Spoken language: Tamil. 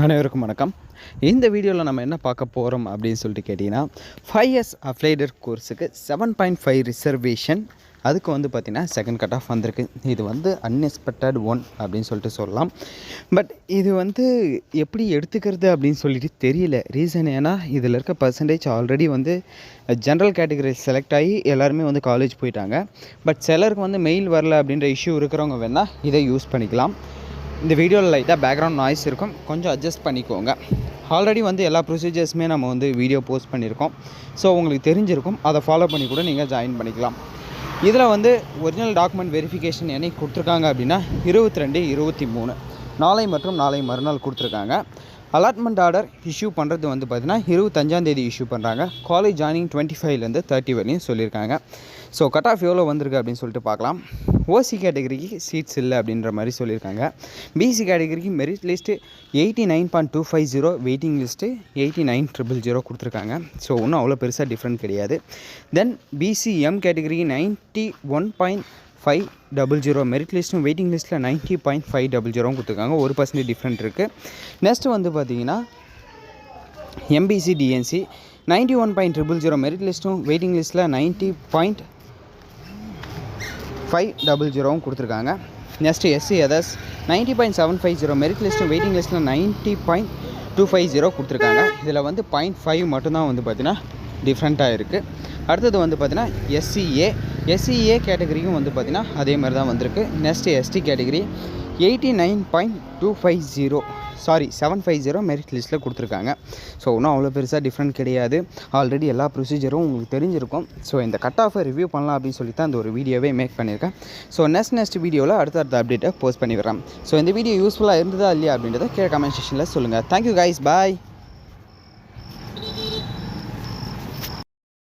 அனைவருக்கும் வணக்கம். இந்த வீடியோவில் நம்ம என்ன பார்க்க போகிறோம் அப்படின்னு சொல்லிட்டு கேட்டிங்கன்னா 5 years அப்ளைடர் கோர்ஸுக்கு 7.5 ரிசர்வேஷன். அதுக்கு பார்த்திங்கன்னா செகண்ட் கட் ஆஃப் வந்திருக்கு. இது அன்எக்ஸ்பெக்டட் ஒன் அப்படின்னு சொல்லிட்டு சொல்லலாம். பட் இது எப்படி எடுத்துக்கிறது அப்படின்னு சொல்லிட்டு தெரியல. ரீசன் ஏன்னா இதில் இருக்க percentage already general category select ஆகி எல்லாருமே காலேஜ் போயிட்டாங்க. பட் சிலருக்கு மெயில் வரல அப்படின்ற இஷ்யூ இருக்கிறவங்க வேணால் இதை யூஸ் பண்ணிக்கலாம். இந்த வீடியோவில் லைட்டாக பேக்ரவுண்ட் நாய்ஸ் இருக்கும், கொஞ்சம் அட்ஜஸ்ட் பண்ணிக்கோங்க. ஆல்ரெடி எல்லா ப்ரொசீஜர்ஸுமே நம்ம வீடியோ போஸ்ட் பண்ணியிருக்கோம். ஸோ உங்களுக்கு தெரிஞ்சிருக்கும், அதை ஃபாலோ பண்ணி கூட நீங்கள் ஜாயின் பண்ணிக்கலாம். இதில் ஒரிஜினல் டாக்குமெண்ட் வெரிஃபிகேஷன் என்னைக்கு கொடுத்துருக்காங்க அப்படின்னா 22, 23 நாளை மற்றும் நாளை மறுநாள் கொடுத்துருக்காங்க. அலாட்மெண்ட் ஆர்டர் இஷ்யூ பண்ணுறது பார்த்திங்கன்னா 25ஆம் தேதி இஷ்யூ பண்ணுறாங்க. காலேஜ் ஜாயினிங் 25லேருந்து 30 வரையும் சொல்லியிருக்காங்க. ஸோ கட் ஆஃப் எவ்வளோ வந்திருக்கு அப்படின்னு சொல்லிட்டு பார்க்கலாம். ஓசி கேட்டகரிக்கு சீட்ஸ் இல்லை அப்படின்ற மாதிரி சொல்லியிருக்காங்க. பிசி கேட்டகரிக்கு மெரிட் லிஸ்ட்டு 89.250, வெயிட்டிங் லிஸ்ட்டு 89,000 கொடுத்துருக்காங்க. ஸோ ஒன்றும் அவ்வளோ பெருசாக டிஃப்ரெண்ட் கிடையாது. தென் பிசிஎம் கேட்டகரிக்கு 91.500, மெரிட் லிஸ்ட்டும் வெயிட்டிங் லிஸ்ட்டில் 90.500 கொடுத்துருக்காங்க. 1% டிஃப்ரெண்ட் இருக்குது. நெக்ஸ்ட்டு பார்த்திங்கன்னா எம்பிசி டிஎன்சி 91.000, மெரிட் லிஸ்ட்டும் வெயிட்டிங் லிஸ்ட்டில் 90.500 கொடுத்துருக்காங்க. நெக்ஸ்ட்டு எஸ்சி அதர்ஸ் 90.750, மெரிட் லிஸ்ட்டும் வெயிட்டிங் லிஸ்ட்டில் 90.250 கொடுத்துருக்காங்க. இதில் 0.5 மட்டும்தான் பார்த்திங்கன்னா டிஃப்ரெண்ட்டாக இருக்குது. அடுத்தது பார்த்திங்கன்னா எஸ்சிஏ கேட்டகரிக்கும் பார்த்திங்கன்னா அதே மாதிரி தான் வந்திருக்கு. நெக்ஸ்ட்டு எஸ்டி கேட்டகரி 750 மெரிட் லிஸ்ட்டில் கொடுத்துருக்காங்க. ஸோ ஒன்றும் அவ்வளோ பெருசாக டிஃப்ரெண்ட் கிடையாது. ஆல்ரெடி எல்லா ப்ரொசீஜரும் உங்களுக்கு தெரிஞ்சிருக்கும். ஸோ இந்த கட் ஆஃபை ரிவ்யூ பண்ணலாம் அப்படின்னு சொல்லி தான் இந்த ஒரு வீடியோவே மேக் பண்ணியிருக்கேன். ஸோ நெக்ஸ்ட் வீடியோவில் அடுத்த அப்டேட்டை போஸ்ட் பண்ணி வரேன். ஸோ இந்த வீடியோ யூஸ்ஃபுல்லாக இருந்ததா இல்லையா அப்படின்றத கீழே கமெண்ட் செக்ஷனில் சொல்லுங்கள். தேங்க்யூ கைஸ், பாய்.